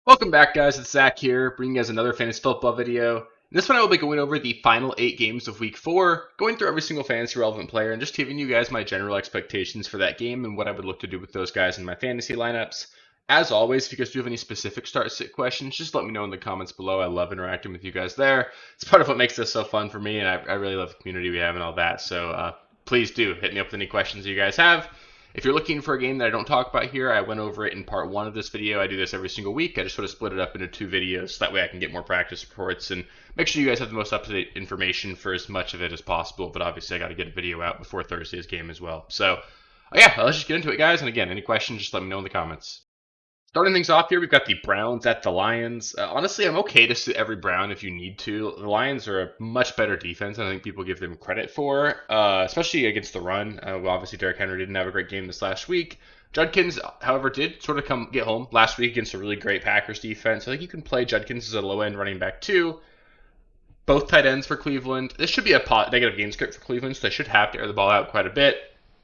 Welcome back, guys. It's Zach here, bringing you guys another fantasy football video. In this one, I will be going over the final 8 games of Week 4, going through every single fantasy relevant player, and just giving you guys my general expectations for that game and what I would look to do with those guys in my fantasy lineups. As always, if you guys do have any specific start-sit questions, just let me know in the comments below. I love interacting with you guys there. It's part of what makes this so fun for me, and I really love the community we have and all that. So please do hit me up with any questions you guys have. If you're looking for a game that I don't talk about here, I went over it in part 1 of this video. I do this every single week. I just sort of split it up into 2 videos so that way I can get more practice reports and make sure you guys have the most up-to-date information for as much of it as possible. But obviously, I got to get a video out before Thursday's game as well. So, yeah, let's just get into it, guys. And again, any questions, just let me know in the comments. Starting things off here, we've got the Browns at the Lions. Honestly, I'm okay to sit every Brown if you need to. The Lions are a much better defense than I think people give them credit for, especially against the run. Well, obviously, Derrick Henry didn't have a great game this last week. Judkins, however, did sort of get home last week against a really great Packers defense. I think you can play Judkins as a low-end running back too. Both tight ends for Cleveland. This should be a negative game script for Cleveland, so they should have to air the ball out quite a bit.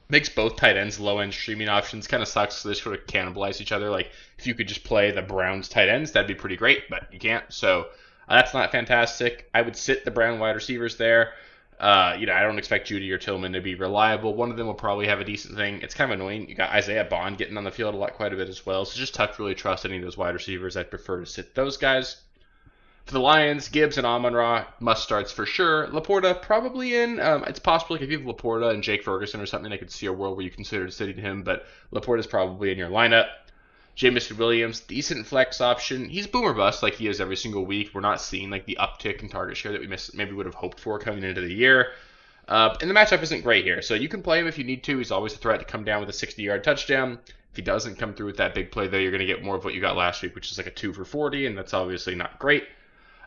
Makes both tight ends low-end streaming options. Kind of sucks, so they sort of cannibalize each other. Like, if you could just play the Browns tight ends, that'd be pretty great, but you can't. So that's not fantastic. I would sit the Brown wide receivers there. I don't expect Judy or Tillman to be reliable. One of them will probably have a decent thing. It's kind of annoying. You got Isaiah Bond getting on the field quite a bit as well. So just tough to really trust any of those wide receivers. I'd prefer to sit those guys. For the Lions, Gibbs and Amon-Ra must starts for sure. Laporta probably in. It's possible if you have Laporta and Jake Ferguson or something, I could see a world where you consider sitting him, but Laporta's probably in your lineup. Jamison Williams, decent flex option. He's boomer bust like he is every single week. We're not seeing like the uptick in target share that we maybe would have hoped for coming into the year. And the matchup isn't great here, so you can play him if you need to. He's always a threat to come down with a 60-yard touchdown. If he doesn't come through with that big play, though, you're going to get more of what you got last week, which is like a 2 for 40, and that's obviously not great.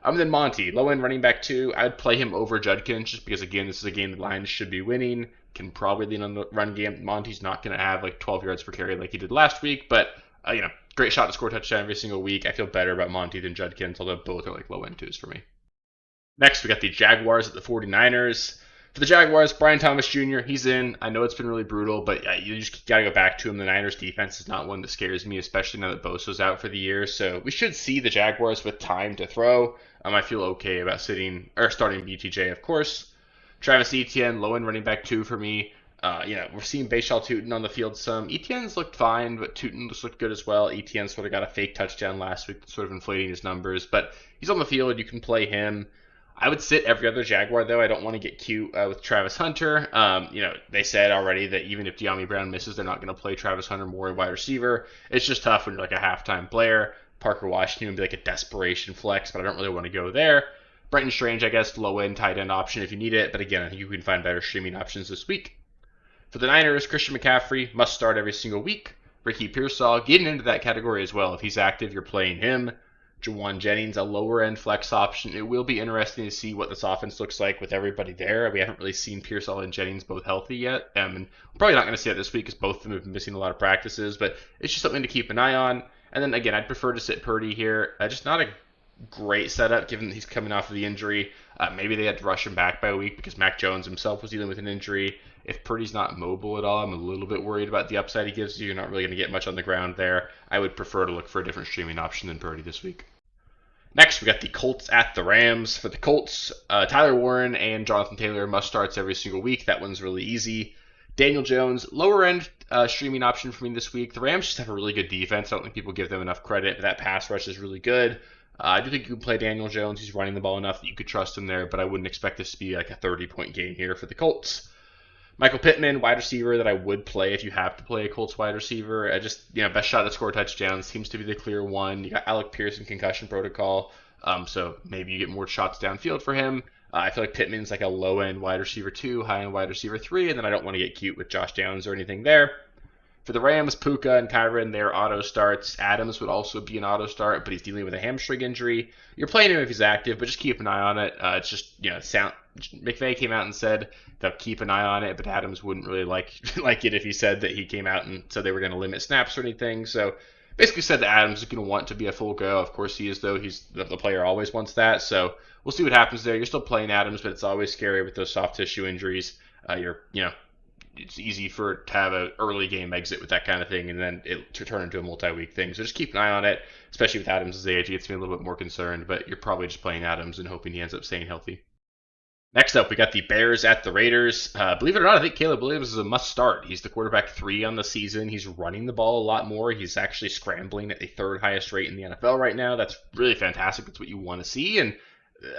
Then Monty, low end running back 2. I'd play him over Judkins just because, again, this is a game the Lions should be winning. Can probably lean on the run game. Monty's not going to have like 12 yards per carry like he did last week, but, great shot to score a touchdown every single week. I feel better about Monty than Judkins, although both are like low end 2s for me. Next, we got the Jaguars at the 49ers. For the Jaguars, Brian Thomas Jr., he's in. I know it's been really brutal, but you just got to go back to him. The Niners defense is not one that scares me, especially now that Bosa's out for the year. So we should see the Jaguars with time to throw. I feel okay about starting BTJ, of course. Travis Etienne, low-end running back 2 for me. We're seeing Bashal Tutin on the field some. Etienne's looked fine, but Tutin just looked good as well. Etienne sort of got a fake touchdown last week, sort of inflating his numbers, but he's on the field. You can play him. I would sit every other Jaguar, though. I don't want to get cute with Travis Hunter. They said already that even if De'Ami Brown misses, they're not going to play Travis Hunter more wide receiver. It's just tough when you're like a halftime player. Parker Washington would be like a desperation flex, but I don't really want to go there. Brenton Strange, I guess, low-end tight end option if you need it, but again, I think you can find better streaming options this week. For the Niners, Christian McCaffrey must start every single week. Ricky Pearsall getting into that category as well. If he's active, you're playing him. Juwan Jennings, a lower-end flex option. It will be interesting to see what this offense looks like with everybody there. We haven't really seen Pearsall and Jennings both healthy yet. And we're probably not going to see that this week because both of them have been missing a lot of practices, but it's just something to keep an eye on. And then, again, I'd prefer to sit Purdy here. Just not a great setup given that he's coming off of the injury. Maybe they had to rush him back by a week because Mac Jones himself was dealing with an injury. If Purdy's not mobile at all, I'm a little bit worried about the upside he gives you. You're not really going to get much on the ground there. I would prefer to look for a different streaming option than Purdy this week. Next, we got the Colts at the Rams. For the Colts, Tyler Warren and Jonathan Taylor must starts every single week. That one's really easy. Daniel Jones, lower end streaming option for me this week. The Rams just have a really good defense. I don't think people give them enough credit, but that pass rush is really good. I do think you can play Daniel Jones. He's running the ball enough that you could trust him there, but I wouldn't expect this to be like a 30-point game here for the Colts. Michael Pittman, wide receiver that I would play if you have to play a Colts wide receiver. Best shot to score touchdowns seems to be the clear one. You got Alec Pierce in concussion protocol, so maybe you get more shots downfield for him. I feel like Pittman's like a low-end wide receiver 2, high-end wide receiver 3, and then I don't want to get cute with Josh Downs or anything there. For the Rams, Puka and Kyren, they're auto starts. Adams would also be an auto start, but he's dealing with a hamstring injury. You're playing him if he's active, but just keep an eye on it. McVay came out and said they'll keep an eye on it, but Adams wouldn't really like it if he said that he came out and said they were going to limit snaps or anything. So basically said that Adams is going to want to be a full go. Of course he is, though. He's the player always wants that. So we'll see what happens there. You're still playing Adams, but it's always scary with those soft tissue injuries. It's easy to have an early game exit with that kind of thing, and then it to turn into a multi-week thing. So just keep an eye on it. especially with Adams' age, it gets me a little bit more concerned, but you're probably just playing Adams and hoping he ends up staying healthy. Next up, we got the Bears at the Raiders. Believe it or not, I think Caleb Williams is a must start. He's the quarterback 3 on the season. He's running the ball a lot more. He's actually scrambling at the 3rd highest rate in the NFL right now. That's really fantastic. That's what you want to see. And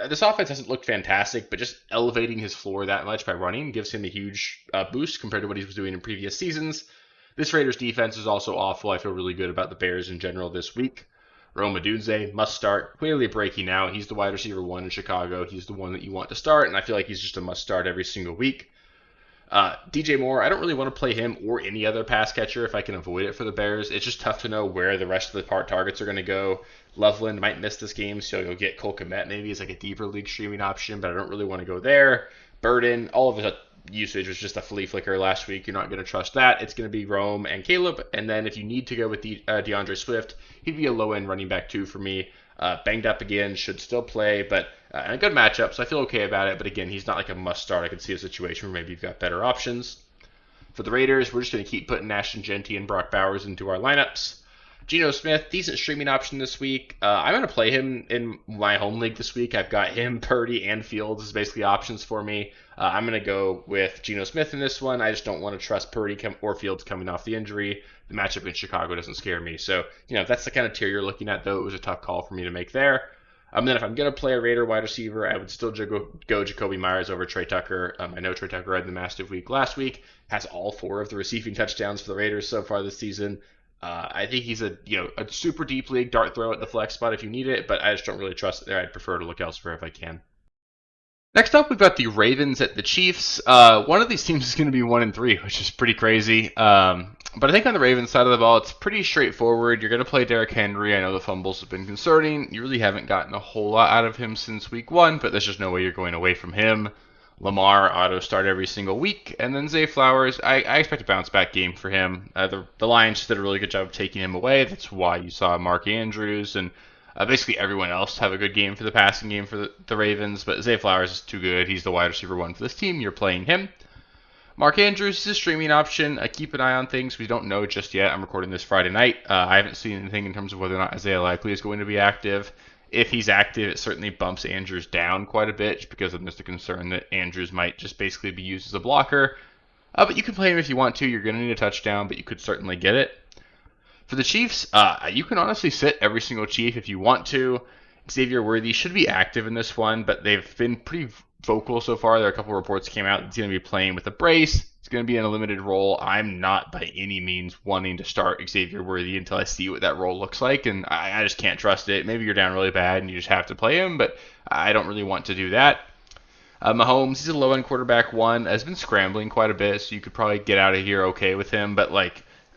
this offense hasn't looked fantastic, but just elevating his floor that much by running gives him a huge boost compared to what he was doing in previous seasons. This Raiders defense is also awful. I feel really good about the Bears in general this week. Rome Odunze must start, clearly breaking out. He's the wide receiver 1 in Chicago. He's the one that you want to start, and I feel like he's just a must start every single week. DJ Moore, I don't really want to play him or any other pass catcher if I can avoid it for the Bears. It's just tough to know where the rest of the targets are going to go. Loveland might miss this game, so you'll get Cole Kmet maybe as like a deeper league streaming option, but I don't really want to go there. Burden, all of his usage was just a flea flicker last week. You're not going to trust that. It's going to be Rome and Caleb, and then if you need to go with DeAndre Swift, he'd be a low-end running back 2 for me. Banged up again, should still play, but and a good matchup, so I feel okay about it. But again, he's not like a must start. I could see a situation where maybe you've got better options. For the Raiders, we're just going to keep putting Ashton Jeanty and Brock Bowers into our lineups. Geno Smith, decent streaming option this week. I'm going to play him in my home league this week. I've got him, Purdy, and Fields as basically options for me. I'm going to go with Geno Smith in this one. I just don't want to trust Purdy or Fields coming off the injury. The matchup in Chicago doesn't scare me. So, if that's the kind of tier you're looking at, though, it was a tough call for me to make there. Then if I'm going to play a Raider wide receiver, I would still go Jacoby Myers over Trey Tucker. I know Trey Tucker had the massive week last week, has all 4 of the receiving touchdowns for the Raiders so far this season. I think he's a super deep league dart throw at the flex spot if you need it, but I just don't really trust it there. I'd prefer to look elsewhere if I can. Next up, we've got the Ravens at the Chiefs. One of these teams is going to be 1-3, which is pretty crazy. But I think on the Ravens side of the ball, it's pretty straightforward. You're going to play Derrick Henry. I know the fumbles have been concerning. You really haven't gotten a whole lot out of him since week 1, but there's just no way you're going away from him. Lamar auto start every single week, and then Zay Flowers, I expect a bounce back game for him. The Lions just did a really good job of taking him away. That's why you saw Mark Andrews and basically everyone else have a good game for the passing game for the Ravens, but Zay Flowers is too good. He's the wide receiver 1 for this team. You're playing him. Mark Andrews is a streaming option. Keep an eye on things. We don't know just yet. I'm recording this Friday night. I haven't seen anything in terms of whether or not Isaiah Likely is going to be active. If he's active, it certainly bumps Andrews down quite a bit because I'm just a concern that Andrews might just basically be used as a blocker. But you can play him if you want to. You're going to need a touchdown, but you could certainly get it. For the Chiefs, you can honestly sit every single Chief if you want to. Xavier Worthy should be active in this one, but they've been pretty vocal so far. There are a couple reports that came out that he's going to be playing with a brace. It's going to be in a limited role. I'm not by any means wanting to start Xavier Worthy until I see what that role looks like, and I just can't trust it. Maybe you're down really bad and you just have to play him, but I don't really want to do that. Mahomes, he's a low-end quarterback 1, has been scrambling quite a bit, so you could probably get out of here okay with him, but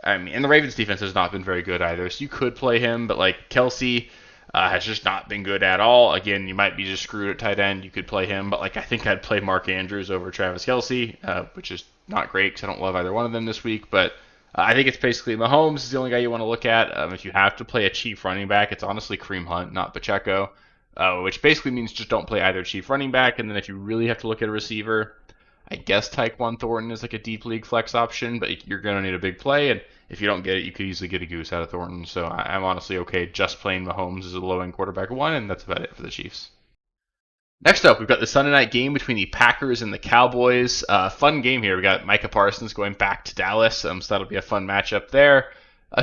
and the Ravens defense has not been very good either, so you could play him, but Kelsey has just not been good at all. Again, you might be just screwed at tight end. You could play him, but I think I'd play Mark Andrews over Travis Kelsey, which is not great because I don't love either one of them this week, but I think it's basically Mahomes is the only guy you want to look at. If you have to play a Chief running back, it's honestly Kareem Hunt, not Pacheco, which basically means just don't play either Chief running back, and then if you really have to look at a receiver, I guess Tyquan Thornton is a deep league flex option, but you're going to need a big play, and if you don't get it, you could easily get a goose out of Thornton. So I'm honestly okay just playing Mahomes as a low-end quarterback 1, and that's about it for the Chiefs. Next up, we've got the Sunday night game between the Packers and the Cowboys. Fun game here. We got Micah Parsons going back to Dallas, so that'll be a fun matchup there.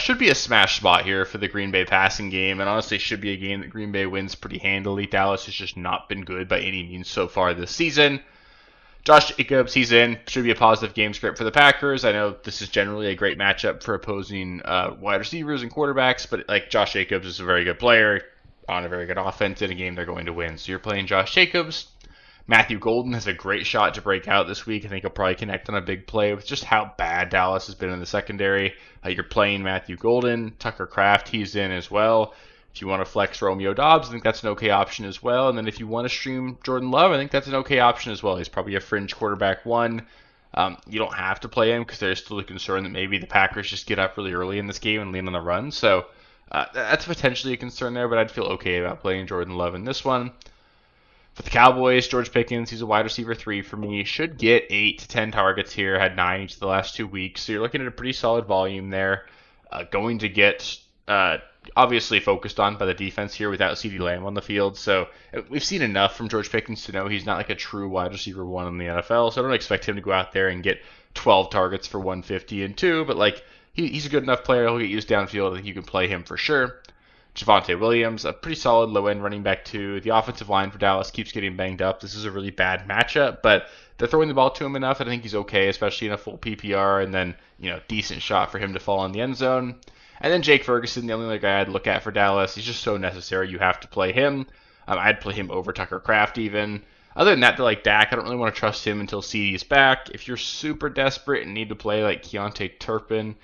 Should be a smash spot here for the Green Bay passing game, and honestly should be a game that Green Bay wins pretty handily. Dallas has just not been good by any means so far this season. Josh Jacobs, he's in. Should be a positive game script for the Packers. I know this is generally a great matchup for opposing wide receivers and quarterbacks, but Josh Jacobs is a very good player on a very good offense in a game they're going to win. So you're playing Josh Jacobs. Matthew Golden has a great shot to break out this week. I think he'll probably connect on a big play with just how bad Dallas has been in the secondary. You're playing Matthew Golden. Tucker Kraft, he's in as well. If you want to flex Romeo Doubs, I think that's an okay option as well. And then if you want to stream Jordan Love, I think that's an okay option as well. He's probably a fringe quarterback 1. You don't have to play him because there's still a concern that maybe the Packers just get up really early in this game and lean on the run. So that's potentially a concern there, but I'd feel okay about playing Jordan Love in this one. For the Cowboys, George Pickens, he's a wide receiver 3 for me. Should get 8 to 10 targets here. Had 9 each of the last 2 weeks. So you're looking at a pretty solid volume there. Going to get obviously focused on by the defense here without CeeDee Lamb on the field. So we've seen enough from George Pickens to know he's not like a true wide receiver one in the NFL. So I don't expect him to go out there and get 12 targets for 150 and 2, but like he's a good enough player. He'll get used downfield. I think you can play him for sure. Javonte Williams, a pretty solid low-end running back too. The offensive line for Dallas keeps getting banged up. This is a really bad matchup, but they're throwing the ball to him enough that I think he's okay, especially in a full PPR, and then, decent shot for him to fall in the end zone. And then Jake Ferguson, the only other guy I'd look at for Dallas. He's just so necessary. You have to play him. I'd play him over Tucker Kraft even. Other than that, like Dak, I don't really want to trust him until CeeDee's back. If you're super desperate and need to play like Keontae Turpin,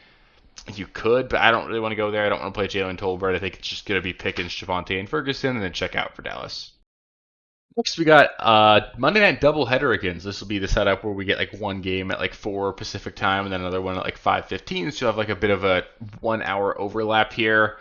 you could, but I don't really want to go there. I don't want to play Jalen Tolbert. I think it's just going to be Pickens, Javonte, and Ferguson, and then check out for Dallas. Next, we got Monday Night Doubleheader again. So this will be the setup where we get like one game at like 4 Pacific time and then another one at like 5:15. So you'll have like a bit of a 1 hour overlap here.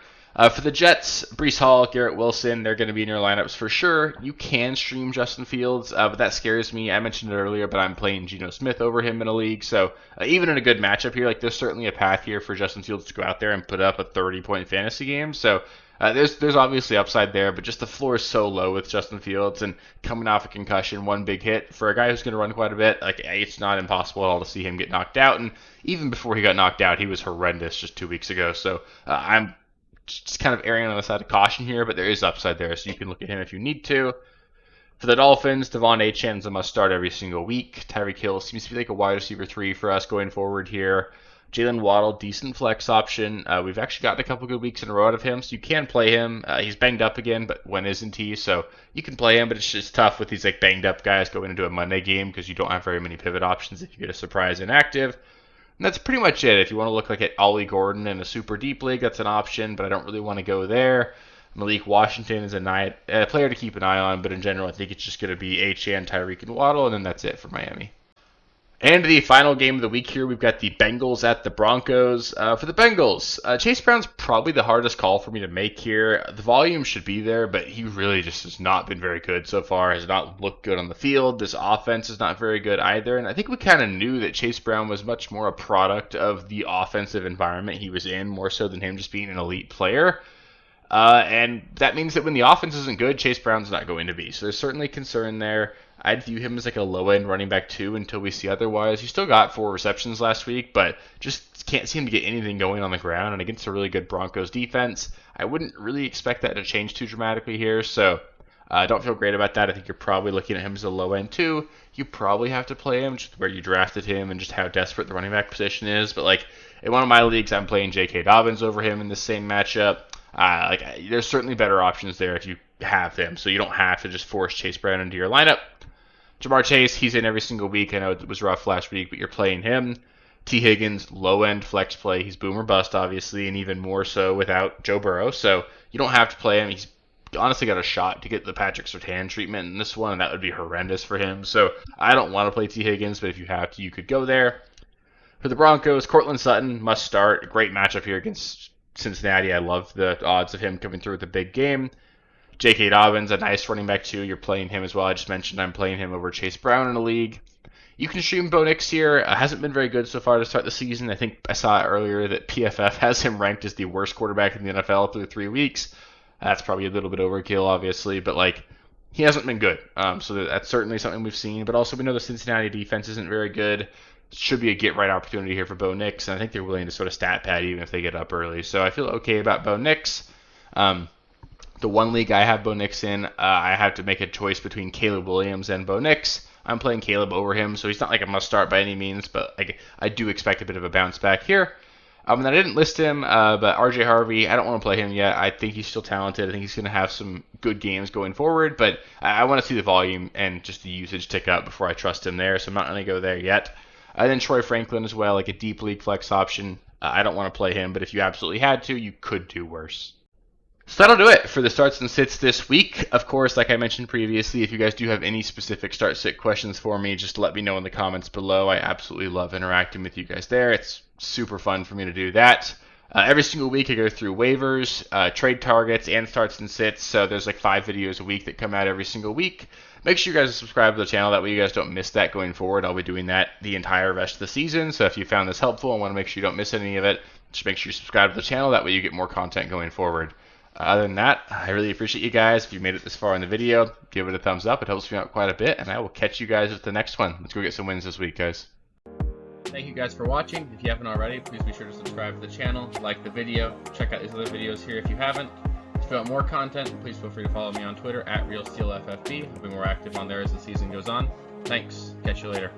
For the Jets, Breece Hall, Garrett Wilson, they're going to be in your lineups for sure. You can stream Justin Fields, but that scares me. I mentioned it earlier, but I'm playing Geno Smith over him in a league. So even in a good matchup here, like there's certainly a path here for Justin Fields to go out there and put up a 30-point fantasy game. So there's obviously upside there, but just the floor is so low with Justin Fields, and coming off a concussion, one big hit for a guy who's going to run quite a bit, like it's not impossible at all to see him get knocked out. And even before he got knocked out, he was horrendous just 2 weeks ago. So I'm just kind of erring on the side of caution here, but there is upside there, so you can look at him if you need to. For the Dolphins, Devon Achan's a must-start every single week. Tyreek Hill seems to be like a wide receiver 3 for us going forward here. Jalen Waddle, decent flex option. We've actually gotten a couple good weeks in a row out of him, so you can play him. He's banged up again, but when isn't he? So you can play him, but it's just tough with these like banged up guys going into a Monday game because you don't have very many pivot options if you get a surprise inactive. And that's pretty much it. If you want to look like at Ollie Gordon in a super deep league, that's an option, but I don't really want to go there. Malik Washington is a player to keep an eye on, but in general, I think it's just going to be Achane, Tyreek, and Waddle, and then that's it for Miami. And the final game of the week here, we've got the Bengals at the Broncos. For the Bengals, Chase Brown's probably the hardest call for me to make here. The volume should be there, but he really just has not been very good so far, has not looked good on the field. This offense is not very good either, and I think we kind of knew that Chase Brown was much more a product of the offensive environment he was in, more so than him just being an elite player. And that means that when the offense isn't good, Chase Brown's not going to be. So there's certainly concern there. I'd view him as like a low-end running back 2 until we see otherwise. He still got 4 receptions last week, but just can't seem to get anything going on the ground. And against a really good Broncos defense, I wouldn't really expect that to change too dramatically here. So I don't feel great about that. I think you're probably looking at him as a low-end 2. You probably have to play him just where you drafted him and just how desperate the running back position is. But like in one of my leagues, I'm playing J.K. Dobbins over him in the same matchup. There's certainly better options there if you have them, so you don't have to just force Chase Brown into your lineup. Jamar Chase, he's in every single week. I know it was rough last week, but you're playing him. T. Higgins, low-end flex play. He's boom or bust, obviously, and even more so without Joe Burrow, so you don't have to play him. He's honestly got a shot to get the Patrick Surtain treatment in this one, and that would be horrendous for him. So I don't want to play T. Higgins, but if you have to, you could go there. For the Broncos, Courtland Sutton must start. A great matchup here against Cincinnati. I love the odds of him coming through with a big game. J.K. Dobbins, a nice running back too. You're playing him as well. I just mentioned I'm playing him over Chase Brown in a league. You can stream Bo Nix here. Hasn't been very good so far to start the season. I think I saw earlier that PFF has him ranked as the worst quarterback in the NFL through 3 weeks. That's probably a little bit overkill, obviously, but like he hasn't been good. So that's certainly something we've seen. But also we know the Cincinnati defense isn't very good. Should be a get-right opportunity here for Bo Nix, and I think they're willing to sort of stat pad even if they get up early. So I feel okay about Bo Nix. The one league I have Bo Nix in, I have to make a choice between Caleb Williams and Bo Nix. I'm playing Caleb over him, so he's not like a must-start by any means, but I do expect a bit of a bounce back here. And I didn't list him, but RJ Harvey, I don't want to play him yet. I think he's still talented. I think he's going to have some good games going forward, but I want to see the volume and just the usage tick up before I trust him there, so I'm not going to go there yet. And then Troy Franklin as well, like a deep league flex option. I don't want to play him, but if you absolutely had to, you could do worse. So that'll do it for the starts and sits this week. Of course, like I mentioned previously, if you guys do have any specific start-sit questions for me, just let me know in the comments below. I absolutely love interacting with you guys there. It's super fun for me to do that. Every single week I go through waivers, trade targets, and starts and sits. So there's like 5 videos a week that come out every single week. Make sure you guys subscribe to the channel. That way you guys don't miss that going forward. I'll be doing that the entire rest of the season. So if you found this helpful and want to make sure you don't miss any of it, Just make sure you subscribe to the channel. That way you get more content going forward. Other than that, I really appreciate you guys. If you made it this far in the video, give it a thumbs up. It helps me out quite a bit, and I will catch you guys with the next one. Let's go get some wins this week, guys. Thank you guys for watching. If you haven't already, please be sure to subscribe to the channel, like the video, check out these other videos here if you haven't. If you want more content, please feel free to follow me on Twitter at RealSteelFFB. I'll be more active on there as the season goes on. Thanks. Catch you later.